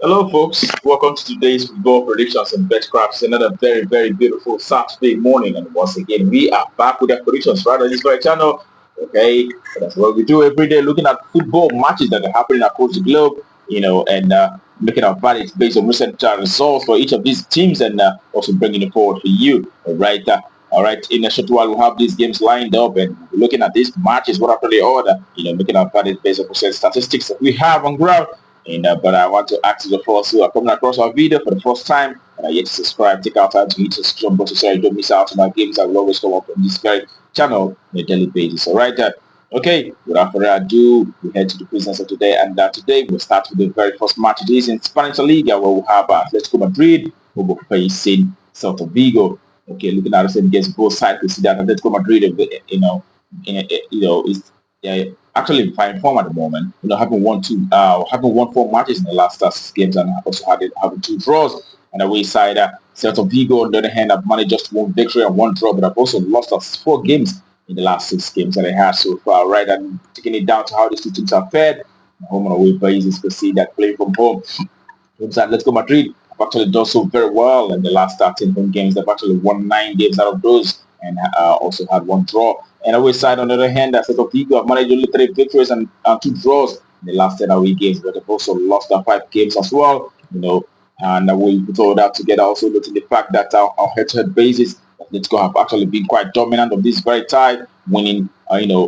Hello, folks. Welcome to today's football predictions and betcraft. It's another very beautiful Saturday morning, and once again, we are back with our predictions right on this very channel. Okay, that's what we do every day, looking at football matches that are happening across the globe, and making our verdicts based on recent results for each of these teams, and also bringing it forward for you. All right. In a short while, we'll have these games lined up, and we're looking at these matches, what after the order, making our verdicts based on recent statistics that we have on ground. But I want to ask you the first who are coming across our video for the first time and are yet to subscribe, take out time to hit the subscription button so you don't miss out on our games that will always come up on this very channel on a daily basis. All right, okay, without further ado, we head to the business of today, and today we'll start with the very first match. It is in Spanish Liga where we have Atletico Madrid who will be facing Celta Vigo. Okay, looking at the same against both sides, we see that Atletico Madrid, is actually in fine form at the moment. Having won 4 matches in the last 6 games and also having 2 draws. And away side, Celta Vigo, on the other hand, have managed just 1 victory and 1 draw, but have also lost us 4 games in the last 6 games that they have so far. Right, and taking it down to how these two teams are fared, home and away basis, we see that playing from home. Let's go Madrid have actually done so very well in the last 10 home games. They've actually won 9 games out of those and also had 1 draw. And away side, on the other hand, Atletico Vigo have managed only 3 victories and 2 draws in the last 10 away games, but they've also lost 5 games as well. And we put all that together, also looking at the fact that our head-to-head basis, Atletico have actually been quite dominant of this very tie, winning, winning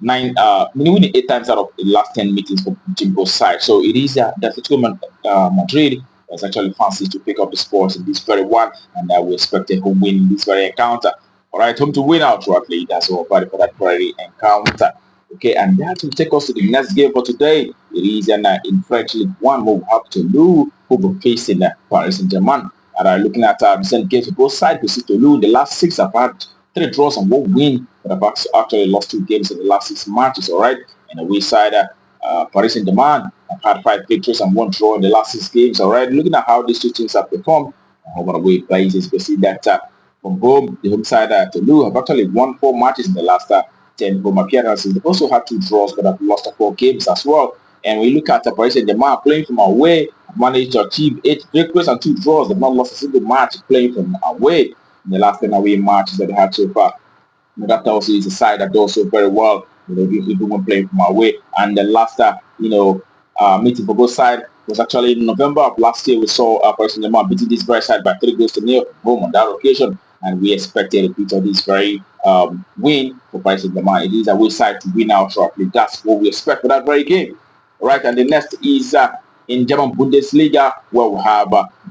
8 times out of the last 10 meetings for both sides. So it is the Atletico Madrid that's actually fancy to pick up the sports in this very one, and we expect a home win in this very encounter. All right, home to win outrightly. That's all for that very encounter. Okay, and that will take us to the next game for today. It is in French League One where we have Toulouse who will be facing Paris Saint-Germain. And looking at recent games for both sides, we see Toulouse in the last 6 have had 3 draws and 1 win, but have actually lost 2 games in the last 6 matches. All right, and away side, Paris Saint-Germain have had 5 victories and 1 draw in the last 6 games. All right, looking at how these two teams have performed on home and away basis, we see that from home, the home side Toulouse have actually won 4 matches in the last 10 home appearances. They've also had 2 draws, but have lost 4 games as well. And we look at Paris Saint-Germain playing from away, managed to achieve 8 victories and 2 draws. They've not lost a single match playing from away in the last 10 away matches that they had so far. And that also is a side that does so very well, even when playing from away. And the last, meeting for both sides was actually in November of last year. We saw Paris Saint-Germain beating this very side by 3 goals to 0 home on that occasion. And we expect a repeat of this very win for Paris Saint-Germain. It is a way side to win out shortly. That's what we expect for that very game. All right, and the next is in German Bundesliga, where we have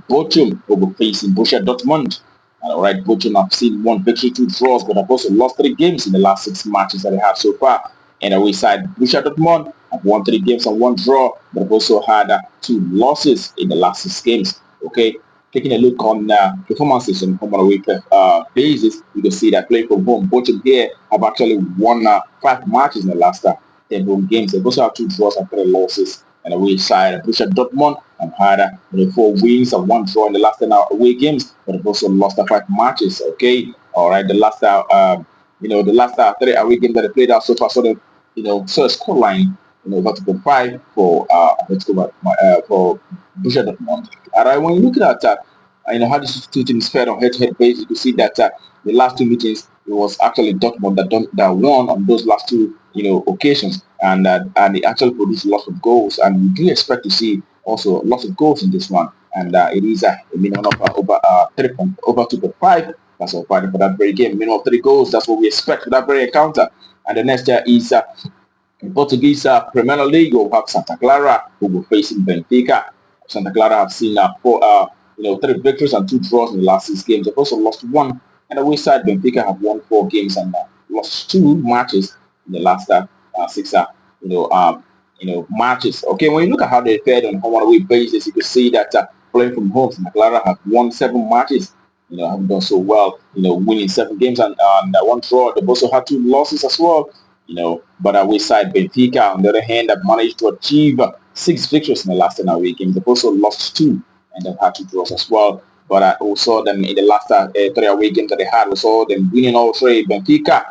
Bochum who will be facing Borussia Dortmund. All right, Bochum have seen 1 victory, 2 draws, but have also lost 3 games in the last 6 matches that they have so far. And away side, Borussia Dortmund have won 3 games and 1 draw, but have also had 2 losses in the last 6 games. Okay, taking a look on performances on home and away basis, you can see that playing from home, Bochum here have actually won 5 matches in the last 10 home games. They've also had 2 draws and 3 losses. And away side, Borussia Dortmund have had 4 wins and 1 draw in the last 10 away games, but have also lost 5 matches. Okay, all right. The last, the last 3 away games that they played out so far, so a score line, about 2.5 for for Borussia Dortmund. All right, when you look at how these two teams fared on head-to-head basis, you can see that the last 2 meetings it was actually Dortmund that won on those last 2 occasions, and they actually produced lots of goals, and we do expect to see also lots of goals in this one, and it is a minimum of over 2.5. That's all fighting for that very game. Minimum of 3 goals. That's what we expect for that very encounter. And the next is in Portuguese Premier League, we'll have Santa Clara who will facing Benfica. Santa Clara have seen 3 victories and 2 draws in the last 6 games. They've also lost 1. And away side, Benfica have won 4 games and lost 2 matches in the last 6 matches. Okay, when you look at how they fared on home and away basis, you can see that playing from home, Santa Clara have won 7 matches. Haven't done so well. Winning 7 games and 1 draw. They've also had 2 losses as well. But away side Benfica, on the other hand, have managed to achieve 6 victories in the last 10 away games. They've also lost 2 and they've had 2 draws as well. But I saw them in the last 3 away games that they had. We saw them winning all 3. Benfica,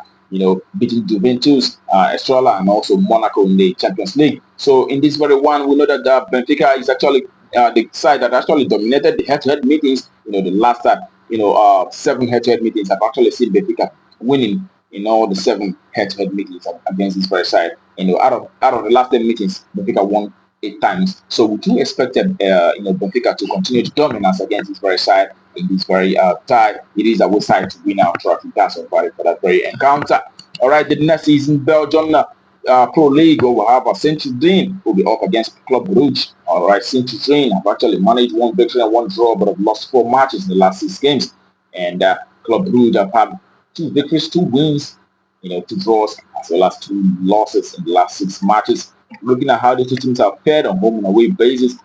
beating Juventus, Estrella, and also Monaco in the Champions League. So in this very one, we know that Benfica is actually the side that actually dominated the head-to-head meetings. The last 7 head-to-head meetings, I've actually seen Benfica winning in all the 7 head-to-head meetings against this very side. Out of the last 10 meetings, Benfica won 8 times. So we do expect Benfica to continue to dominance against this very side in this very tie. It is a side to win our trophy. That's about it for that very encounter. All right, the next season, Belgium Pro League will have a Sint-Truiden will be up against Club Brugge. All right, Sint-Truiden have actually managed 1 victory and 1 draw, but have lost 4 matches in the last 6 games. And Club Brugge have had 2 victories, 2 wins, 2 draws, as well as 2 losses in the last 6 matches. Looking at how the 2 teams have paired on home and away basis,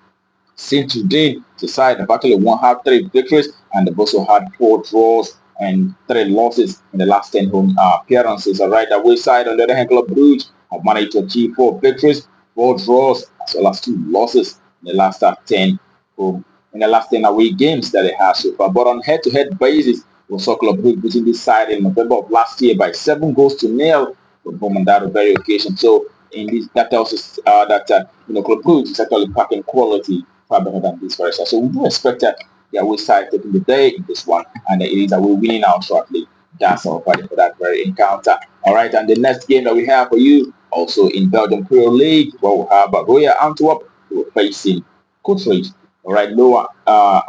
Sint-Truiden, the side have actually had 3 victories, and they've also had 4 draws and 3 losses in the last 10 home appearances. All right, the away side, on the other hand, Club Brugge have managed to achieve 4 victories, 4 draws, as well as 2 losses in the last 10 home, in the last 10 away games that they have so far. But on head-to-head basis, we saw Club Brugge beating this side in November of last year by 7-0 from home on that very occasion. So in this, that tells us that Club Brugge is actually packing quality far better than this very side. So we do expect that the away side taking the day in this one, and it is that we're winning out shortly. That's our fighting for that very encounter. All right, and the next game that we have for you, also in Belgium Pro League, where we have Royal Antwerp who are facing Kortrijk. All right, Lower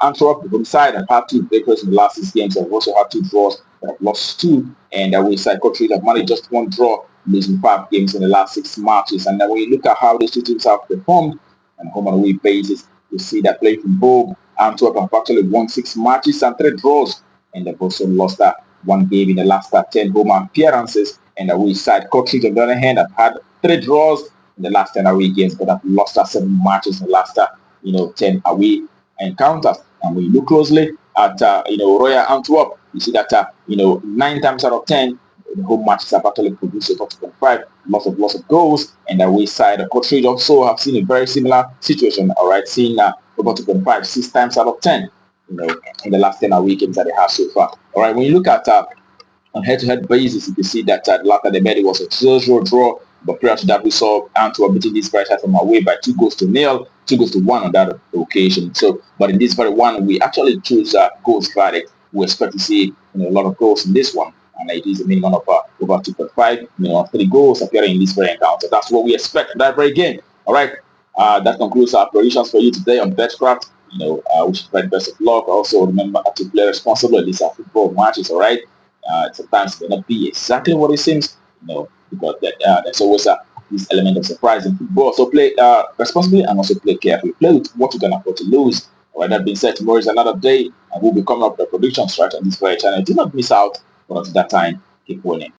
Antwerp, the home side, have had 2 victories in the last 6 games. They've also had 2 draws, but have lost 2. And the away side, Kortrijk, have managed just 1 draw, losing 5 games in the last 6 matches. And then when you look at how these 2 teams have performed on home and away basis, you see that playing from home, Antwerp have actually won 6 matches and 3 draws, and they've also lost 1 game in the last 10 home appearances. And the away side, Kortrijk, on the other hand, have had 3 draws in the last 10 away games, but have lost 7 matches in the last 10 away encounters. And when you look closely at Royal Antwerp, you see that 9 times out of 10 the home matches have actually produced a 40.5 lots of goals, and the away side of Kortrijk also have seen a very similar situation. All right, seeing over 2.5 6 times out of 10 in the last 10 away games that they have so far. All right, when you look at on head-to-head basis, you can see that Lata de Medi was a 0-0 draw, but prior to that, we saw Antwerp beating this very side from away by 2-0, 2-1 on that occasion. So, but in this very one, we actually choose goals verdict. We expect to see a lot of goals in this one, and it is a minimum of over 2.5, 3 goals appearing in this very encounter. That's what we expect in that very game. All right, that concludes our predictions for you today on Betcraft. We should very best of luck. Also, remember to play responsibly. These are football matches. All right. Sometimes it may not be exactly what it seems, because there's always this element of surprise in football. So play responsibly and also play carefully. Play with what you can afford to lose. All right, that being said, tomorrow is another day, and we'll be coming up with the predictions right on this very channel. Do not miss out. But until that time, keep winning.